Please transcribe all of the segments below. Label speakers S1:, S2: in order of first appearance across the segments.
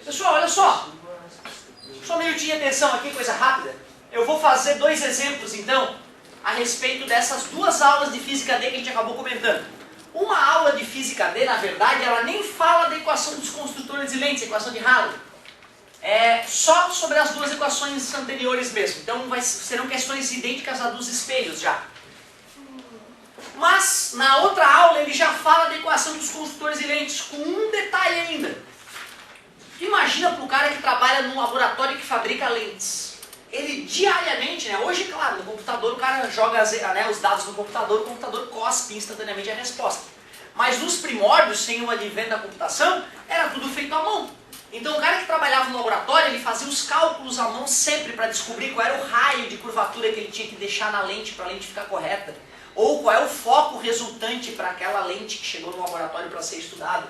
S1: Pessoal, olha só. Só um minutinho de atenção aqui, coisa rápida. Eu vou fazer dois exemplos, então, a respeito dessas duas aulas de Física D que a gente acabou comentando. Uma aula de Física D, na verdade, ela nem fala da equação dos construtores de lentes, a equação de Halley. É só sobre as duas equações anteriores mesmo. Então serão questões idênticas a dos espelhos já. Mas, na outra aula, ele já fala da equação dos construtores de lentes, com um detalhe ainda. Imagina para o cara que trabalha num laboratório que fabrica lentes. Ele diariamente, né, hoje, claro, no computador o cara joga os dados no computador, o computador cospe instantaneamente a resposta. Mas nos primórdios, sem o advento da computação, era tudo feito à mão. Então o cara que trabalhava no laboratório, ele fazia os cálculos à mão sempre para descobrir qual era o raio de curvatura que ele tinha que deixar na lente para a lente ficar correta. Ou qual é o foco resultante para aquela lente que chegou no laboratório para ser estudada.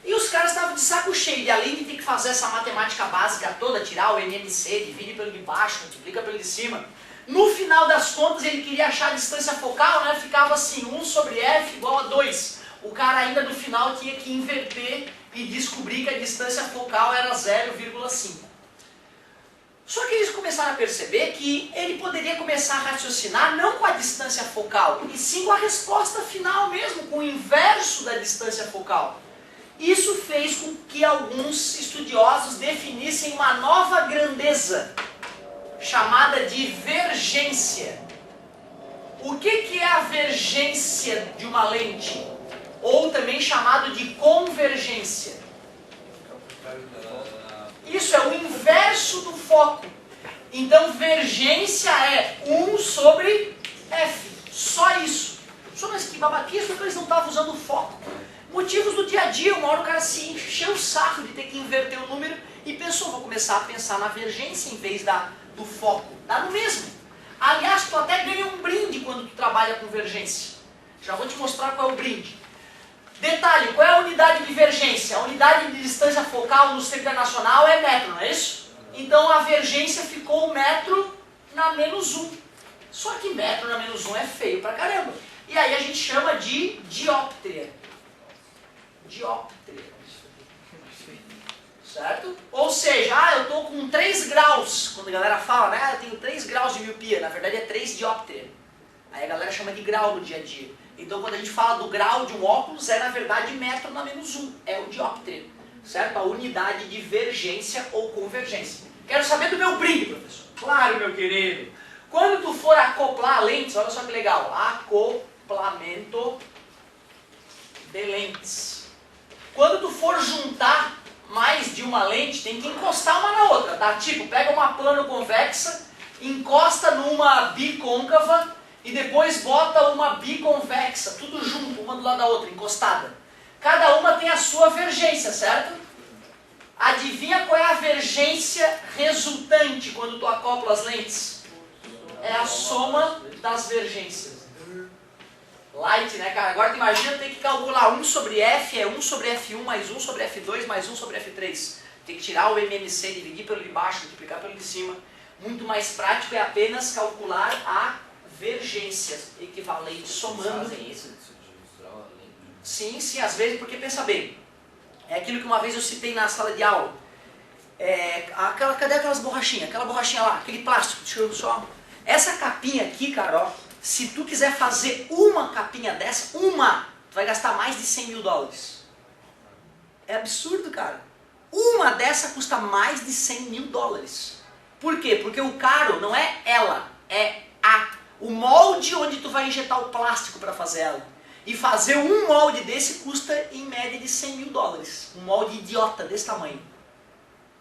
S1: E os caras estavam de saco cheio, e além de ter que fazer essa matemática básica toda, tirar o MMC, divide pelo de baixo, multiplica pelo de cima. No final das contas ele queria achar a distância focal, né? Ficava assim, 1 sobre F igual a 2. O cara ainda no final tinha que inverter e descobrir que a distância focal era 0,5. Só que eles começaram a perceber que ele poderia começar a raciocinar não com a distância focal, e sim com a resposta final mesmo, com o inverso da distância focal. Isso fez com que alguns estudiosos definissem uma nova grandeza, chamada de vergência. O que é a vergência de uma lente? Ou também chamado de convergência. Isso é o inverso do foco. Então, vergência é 1 sobre F. Só isso. Só mas que babaquice, porque eles não estavam usando o foco. Motivos do dia a dia, uma hora o cara se encheu o saco de ter que inverter o número e pensou, vou começar a pensar na vergência em vez do foco. Dá no mesmo. Aliás, tu até ganha um brinde quando tu trabalha com vergência. Já vou te mostrar qual é o brinde. Detalhe, qual é a unidade de vergência? A unidade de distância focal no sistema internacional é metro, não é isso? Então a vergência ficou 1 metro na menos 1. Só que metro na menos 1 é feio pra caramba. E aí a gente chama de dióptria. Dióptria. Certo? Ou seja, eu estou com 3 graus. Quando a galera fala, né? Eu tenho 3 graus de miopia. Na verdade é 3 dióptria. Aí a galera chama de grau no dia a dia. Então quando a gente fala do grau de um óculos, é na verdade metro na menos 1. É o dióptria. Certo? A unidade de vergência ou convergência. Quero saber do meu brinde, professor. Claro, meu querido. Quando tu for acoplar lentes, olha só que legal. Acoplamento de lentes. Quando tu for juntar mais de uma lente, tem que encostar uma na outra, tá? Tipo, pega uma plano convexa, encosta numa bicôncava e depois bota uma biconvexa, tudo junto, uma do lado da outra, encostada. Cada uma tem a sua vergência, certo? Adivinha qual é a vergência resultante quando tu acopla as lentes? É a soma das vergências. Light, né, cara? Agora tu imagina ter que calcular 1 sobre F, é 1 sobre F1 mais 1 sobre F2 mais 1 sobre F3. Tem que tirar o MMC, dividir pelo de baixo, multiplicar pelo de cima. Muito mais prático é apenas calcular a vergência equivalente, somando.
S2: Fazem isso?
S1: Sim, às vezes, porque pensa bem. É aquilo que uma vez eu citei na sala de aula. Cadê aquelas borrachinhas? Aquela borrachinha lá, aquele plástico. Deixa eu só... Essa capinha aqui, cara, ó. Se tu quiser fazer uma capinha dessa, tu vai gastar mais de 100 mil dólares. É absurdo, cara. Uma dessa custa mais de 100 mil dólares. Por quê? Porque o caro não é ela, é o molde onde tu vai injetar o plástico para fazer ela. E fazer um molde desse custa em média de 100 mil dólares. Um molde idiota desse tamanho.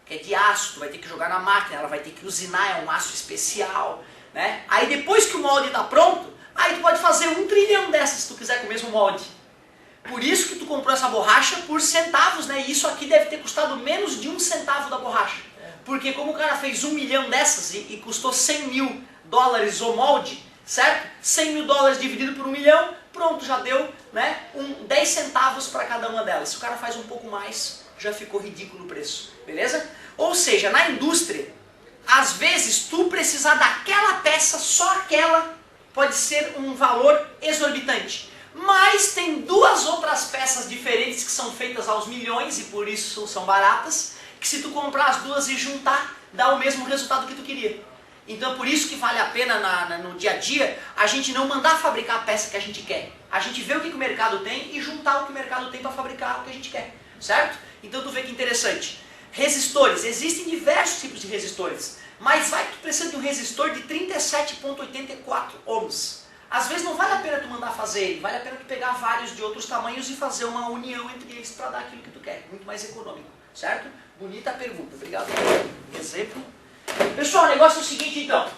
S1: Que é de aço, tu vai ter que jogar na máquina, ela vai ter que usinar, é um aço especial. Né? Aí depois que o molde está pronto, aí tu pode fazer 1 trilhão dessas se tu quiser com o mesmo molde. Por isso que tu comprou essa borracha por centavos, né? E isso aqui deve ter custado menos de 1 centavo da borracha. Porque como o cara fez 1 milhão dessas e custou 100 mil dólares o molde, certo? 100 mil dólares dividido por 1 milhão, pronto, já deu, né, 10 centavos para cada uma delas. Se o cara faz um pouco mais, já ficou ridículo o preço, beleza? Ou seja, na indústria, às vezes, tu precisar daquela peça, só aquela, pode ser um valor exorbitante. Mas tem 2 outras peças diferentes são feitas aos milhões e por isso são baratas, que se tu comprar as duas e juntar, dá o mesmo resultado que tu queria. Então por isso que vale a pena no dia a dia a gente não mandar fabricar a peça que a gente quer. A gente vê o que o mercado tem e juntar o que o mercado tem para fabricar o que a gente quer, certo? Então tu vê que interessante. Resistores, existem diversos tipos de resistores, mas vai que tu precisa de um resistor de 37,84 ohms. Às vezes não vale a pena tu mandar fazer ele, vale a pena tu pegar vários de outros tamanhos e fazer uma união entre eles para dar aquilo que tu quer, muito mais econômico, certo? Bonita pergunta, obrigado. Exemplo. Pessoal, o negócio é o seguinte então,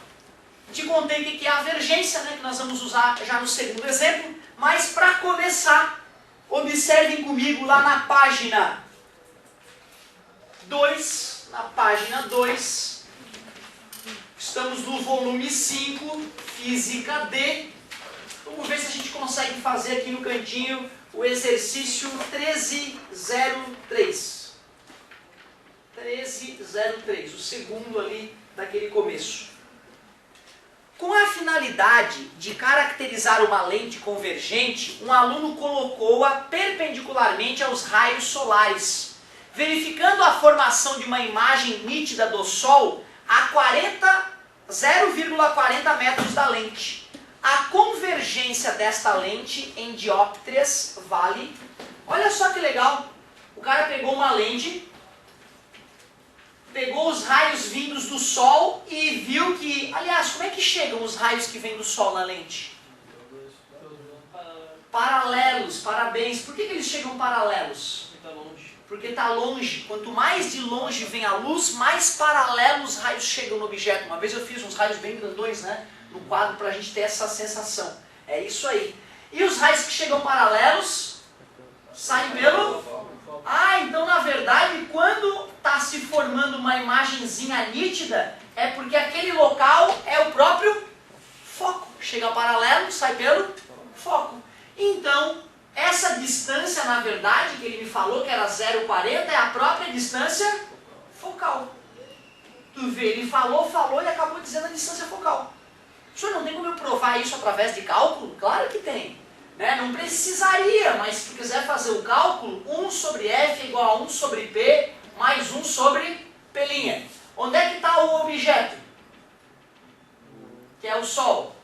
S1: te contei o que é a avergência, né, que nós vamos usar já no segundo exemplo, mas para começar, observem comigo lá na página 2, estamos no volume 5, Física D. Vamos ver se a gente consegue fazer aqui no cantinho o exercício 1303. 1303, o segundo ali daquele começo. Com a finalidade de caracterizar uma lente convergente, um aluno colocou-a perpendicularmente aos raios solares, verificando a formação de uma imagem nítida do Sol a 0,40 metros da lente. A convergência desta lente em dióptrias vale... Olha só que legal, o cara pegou uma lente, pegou os raios vindos do Sol e viu que... Aliás, como é que chegam os raios que vêm do Sol na lente? Paralelos, parabéns. Por que eles chegam paralelos? Porque está longe. Quanto mais de longe vem a luz, mais paralelos os raios chegam no objeto. Uma vez eu fiz uns raios bem grandões, né, no quadro para a gente ter essa sensação. É isso aí. E os raios que chegam paralelos saem pelo... então na verdade, quando está se formando uma imagenzinha nítida, é porque aquele local é o próprio foco. Chega paralelo, sai pelo foco. Então, essa distância, na verdade, que ele me falou que era 0,40, é a própria distância focal. Tu vê, ele falou e acabou dizendo a distância focal. Senhor, não tem como eu provar isso através de cálculo? Claro que tem. Né? Não precisaria, mas se tu quiser fazer o cálculo, 1 sobre F é igual a 1 sobre P, mais 1 sobre P'. Onde é que está o objeto? Que é o Sol.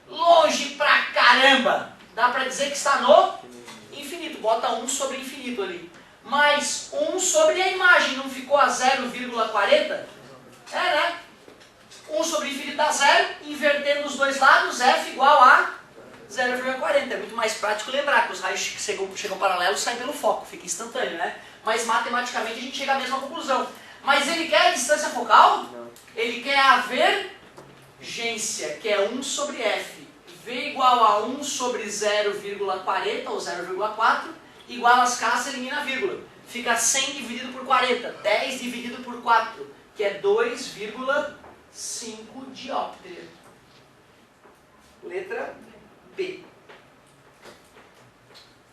S1: Longe pra caramba. Dá pra dizer que está no infinito. Bota 1 sobre infinito ali. Mais 1 sobre a imagem. Não ficou a 0,40? Né? 1 sobre infinito dá 0. Invertendo os dois lados, F igual a 0,40. É muito mais prático lembrar que os raios que chegam paralelos saem pelo foco. Fica instantâneo, né? Mas matematicamente a gente chega à mesma conclusão. Mas ele quer a distância focal? Não. Ele quer a avergência, que é 1 sobre F. V igual a 1 sobre 0,40 ou 0,4, igual às casas, elimina a vírgula. Fica 100 dividido por 40, 10 dividido por 4, que é 2,5 dióptria. Letra B.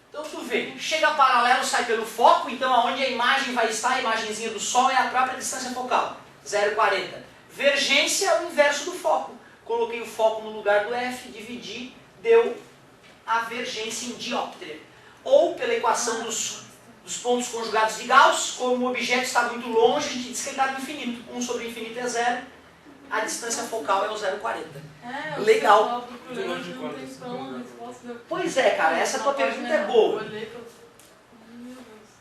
S1: Então tu vê, chega paralelo, sai pelo foco, então aonde a imagem vai estar, a imagenzinha do Sol é a própria distância focal, 0,40. Vergência é o inverso do foco. Coloquei o foco no lugar do F, dividi, deu a vergência em dióptria. Ou pela equação dos pontos conjugados de Gauss, como o objeto está muito longe, a gente diz que ele está no infinito. 1 sobre infinito é 0, a distância focal é o 0,40. Legal. Pois é, cara, essa tua pergunta é boa.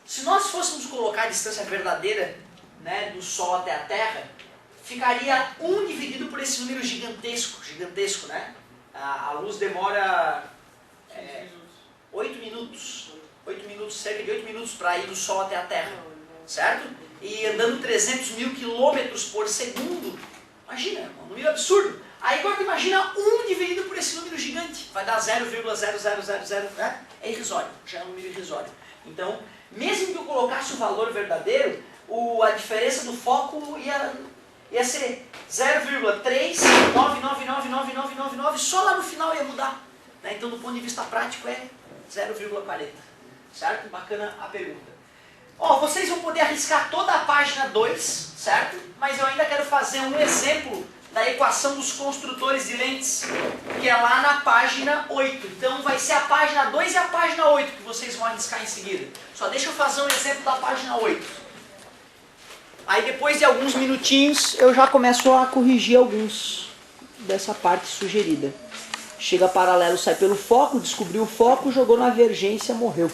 S1: Se nós fôssemos colocar a distância verdadeira, né, do Sol até a Terra, ficaria 1 dividido por esse número gigantesco, né? A luz demora 8 minutos, cerca de 8 minutos para ir do Sol até a Terra, certo? E andando 300 mil quilômetros por segundo, imagina, é um número absurdo. Aí agora imagina 1 dividido por esse número gigante, vai dar 0,0000, né? É irrisório, já é um número irrisório. Então, mesmo que eu colocasse o valor verdadeiro, a diferença do foco ia ser 0,3999999, só lá no final ia mudar. Né? Então, do ponto de vista prático, é 0,40. Certo? Bacana a pergunta. Vocês vão poder arriscar toda a página 2, certo? Mas eu ainda quero fazer um exemplo da equação dos construtores de lentes, que é lá na página 8. Então vai ser a página 2 e a página 8 que vocês vão riscar em seguida. Só deixa eu fazer um exemplo da página 8. Aí depois de alguns minutinhos eu já começo a corrigir alguns dessa parte sugerida. Chega paralelo, sai pelo foco, descobriu o foco, jogou na vergência, morreu.